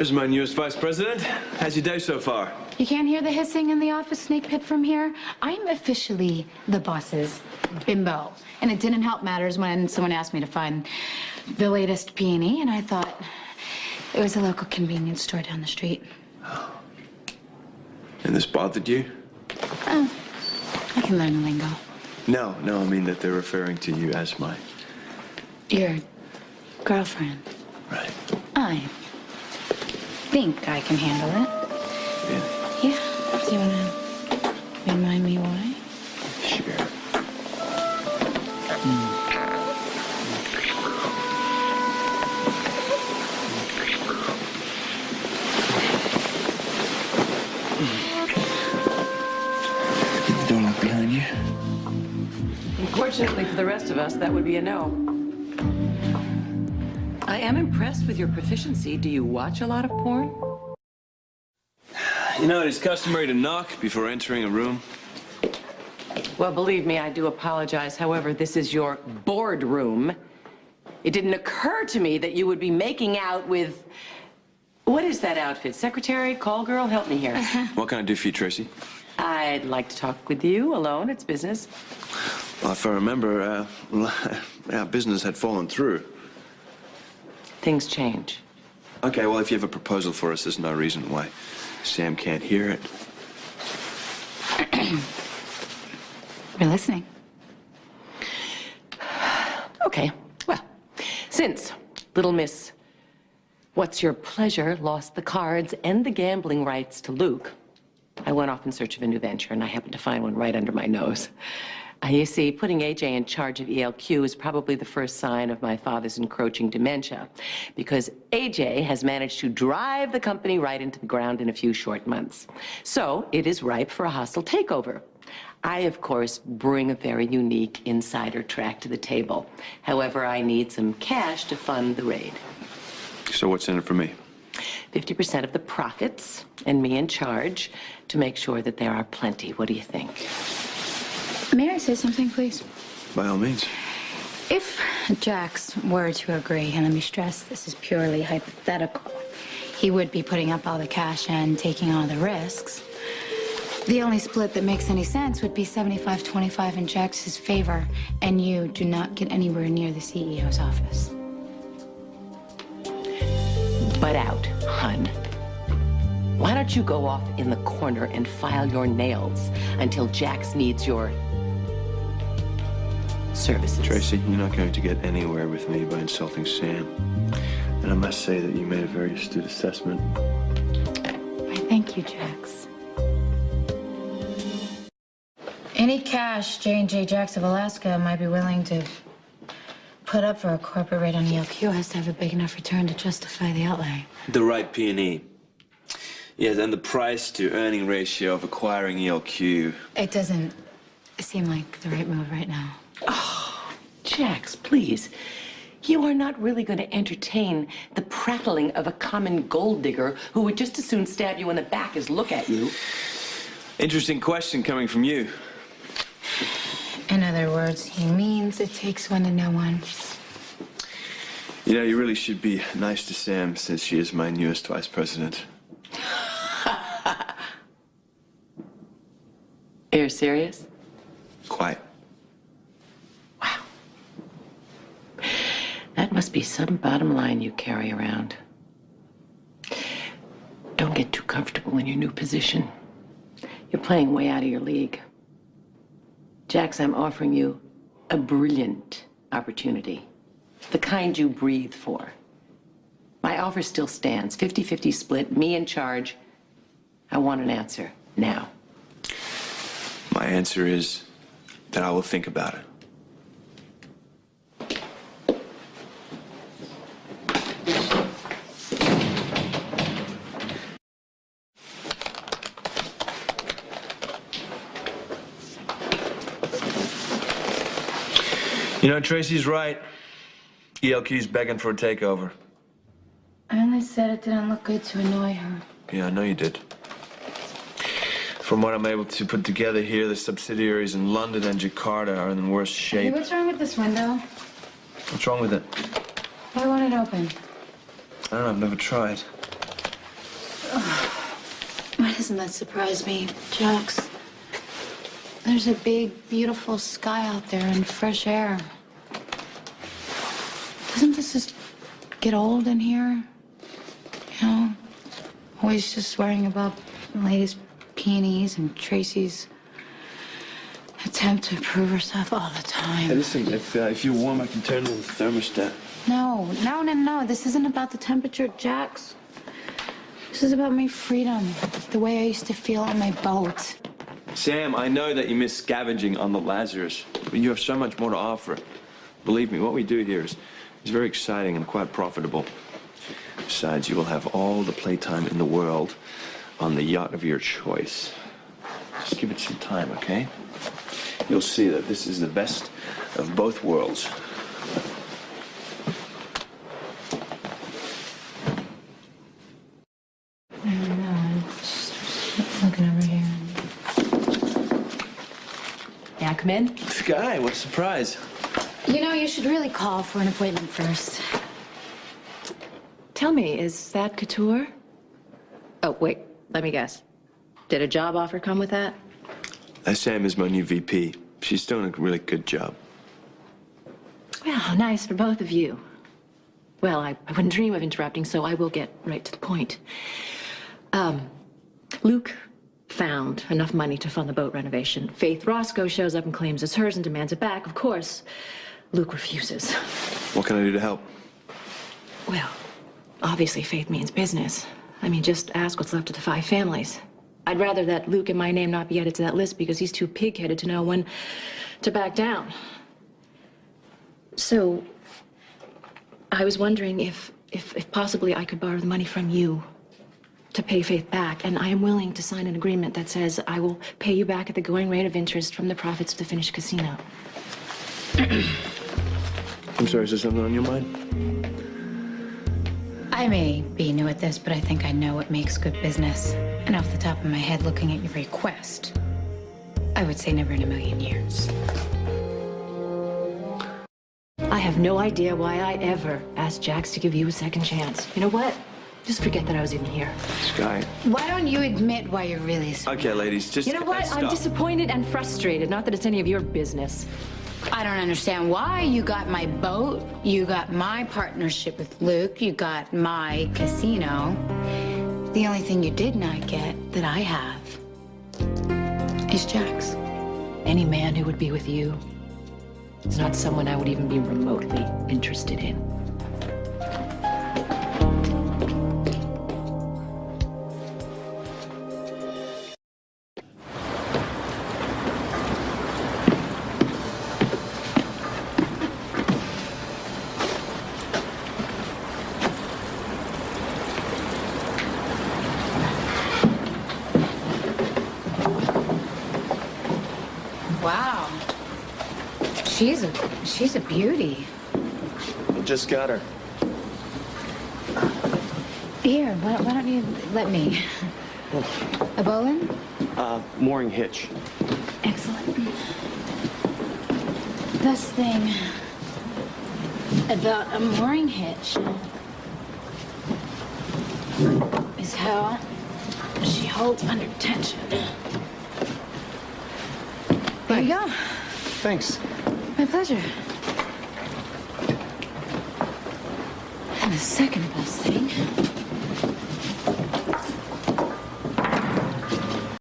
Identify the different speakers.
Speaker 1: There's my newest vice president. How's your day so far?
Speaker 2: You can't hear the hissing in the office snake pit from here? I'm officially the boss's bimbo. And it didn't help matters when someone asked me to find the latest peony, and I thought it was a local convenience store down the street.
Speaker 1: And this bothered you?
Speaker 2: Oh, I can learn the lingo.
Speaker 1: No, I mean that they're referring to you as my...
Speaker 2: Your girlfriend.
Speaker 1: Right.
Speaker 2: I think I can handle it.
Speaker 1: Really?
Speaker 2: Yeah. Do you want to remind me why?
Speaker 1: Sure. Door lock behind you.
Speaker 3: Unfortunately for the rest of us, that would be a no. I am impressed with your proficiency. Do you watch a lot of porn?
Speaker 1: You know, it is customary to knock before entering a room.
Speaker 3: Well, believe me, I do apologize. However, this is your boardroom. It didn't occur to me that you would be making out with... What is that outfit? Secretary? Call girl? Help me here.
Speaker 1: What can I do for you, Tracy?
Speaker 3: I'd like to talk with you alone. It's business.
Speaker 1: Well, if I remember, our business had fallen through.
Speaker 3: Things change.
Speaker 1: Okay, well, if you have a proposal for us, there's no reason why Sam can't hear it.
Speaker 2: We're listening.
Speaker 3: Okay, well, since Little Miss What's Your Pleasure lost the cards and the gambling rights to Luke, I went off in search of a new venture, and I happened to find one right under my nose. You see, putting AJ in charge of ELQ is probably the first sign of my father's encroaching dementia, because AJ has managed to drive the company right into the ground in a few short months. So it is ripe for a hostile takeover. I, of course, bring a very unique insider track to the table. However, I need some cash to fund the raid.
Speaker 1: So what's in it for me?
Speaker 3: 50% of the profits, and me in charge to make sure that there are plenty. What do you think?
Speaker 2: May I say something, please?
Speaker 1: By all means.
Speaker 2: If Jax were to agree, and let me stress, this is purely hypothetical, he would be putting up all the cash and taking all the risks. The only split that makes any sense would be 75-25 in Jax's favor, and you do not get anywhere near the CEO's office.
Speaker 3: Butt out, hun. Why don't you go off in the corner and file your nails until Jax needs your services?
Speaker 1: Tracy, you're not going to get anywhere with me by insulting Sam. And I must say that you made a very astute assessment.
Speaker 2: I thank you, Jax. Any cash J&J Jax of Alaska might be willing to put up for a corporate raid on ELQ has to have a big enough return to justify the outlay.
Speaker 1: The right P&E. Yes, and the price to earning ratio of acquiring ELQ.
Speaker 2: It doesn't seem like the right move right now.
Speaker 3: Oh, Jax, please. You are not really going to entertain the prattling of a common gold digger who would just as soon stab you in the back as look at you.
Speaker 1: Interesting question coming from you.
Speaker 2: In other words, he means it takes one to know one.
Speaker 1: You know, you really should be nice to Sam since she is my newest vice president.
Speaker 3: You're serious?
Speaker 1: Quite.
Speaker 3: Wow. That must be some bottom line you carry around. Don't get too comfortable in your new position. You're playing way out of your league. Jax, I'm offering you a brilliant opportunity. The kind you breathe for. My offer still stands. 50-50 split, me in charge. I want an answer now.
Speaker 1: My answer is that I will think about it. You know, Tracy's right. ELQ's begging for a takeover.
Speaker 2: I only said it didn't look good to annoy her.
Speaker 1: Yeah, I know you did. From what I'm able to put together here, the subsidiaries in London and Jakarta are in the worst shape.
Speaker 2: Hey, what's wrong with this window?
Speaker 1: What's wrong with it?
Speaker 2: Why won't it open?
Speaker 1: I don't know, I've never tried.
Speaker 2: Why doesn't that surprise me, Jax? There's a big, beautiful sky out there and fresh air. Doesn't this just get old in here? You know? Always just worrying about the latest peonies and Tracy's attempt to prove herself all the
Speaker 1: Hey,
Speaker 2: time.
Speaker 1: listen, if you're warm, I can turn on the thermostat.
Speaker 2: No. This isn't about the temperature, Jax. This is about my freedom, the way I used to feel on my boat.
Speaker 1: Sam, I know that you miss scavenging on the Lazarus, but you have so much more to offer. Believe me, what we do here is very exciting and quite profitable. Besides, you will have all the playtime in the world on the yacht of your choice. Just give it some time, okay? You'll see that this is the best of both worlds.
Speaker 2: I'm just looking over here.
Speaker 3: May I come in?
Speaker 1: Sky, what a surprise.
Speaker 2: You know, you should really call for an appointment first.
Speaker 3: Tell me, is that Couture? Oh, wait, let me guess. Did a job offer come with that?
Speaker 1: Sam is my new VP. She's doing a really good job.
Speaker 3: Well, nice for both of you. Well, I wouldn't dream of interrupting, so I will get right to the point. Luke found enough money to fund the boat renovation. Faith Roscoe shows up and claims it's hers and demands it back. Of course, Luke refuses.
Speaker 1: What can I do to help?
Speaker 3: Well, obviously Faith means business. I mean, just ask what's left of the 5 families. I'd rather that Luke and my name not be added to that list because he's too pig-headed to know when to back down. So, I was wondering if possibly I could borrow the money from you to pay Faith back, and I am willing to sign an agreement that says I will pay you back at the going rate of interest from the profits of the finished casino.
Speaker 1: I'm sorry, is there something on your mind?
Speaker 2: I may be new at this, but I think I know what makes good business. And off the top of my head, looking at your request, I would say never in a million years.
Speaker 3: I have no idea why I ever asked Jax to give you a second chance. You know what? Just forget that I was even here.
Speaker 1: Sky.
Speaker 2: Why don't you admit why you're really so...
Speaker 1: Okay, ladies, just...
Speaker 3: You know what? I'm
Speaker 1: stop.
Speaker 3: disappointed and frustrated. Not that it's any of your business.
Speaker 2: I don't understand why. You got my boat, you got my partnership with Luke, you got my casino. The only thing you did not get that I have is Jax.
Speaker 3: Any man who would be with you is not someone I would even be remotely interested in.
Speaker 2: Wow. She's a beauty.
Speaker 1: Just got her.
Speaker 2: Here, why don't you let me? A bowline?
Speaker 4: Mooring hitch.
Speaker 2: Excellent. Best thing about a mooring hitch is how she holds under tension. There you go.
Speaker 4: Thanks.
Speaker 2: My pleasure. And the second best thing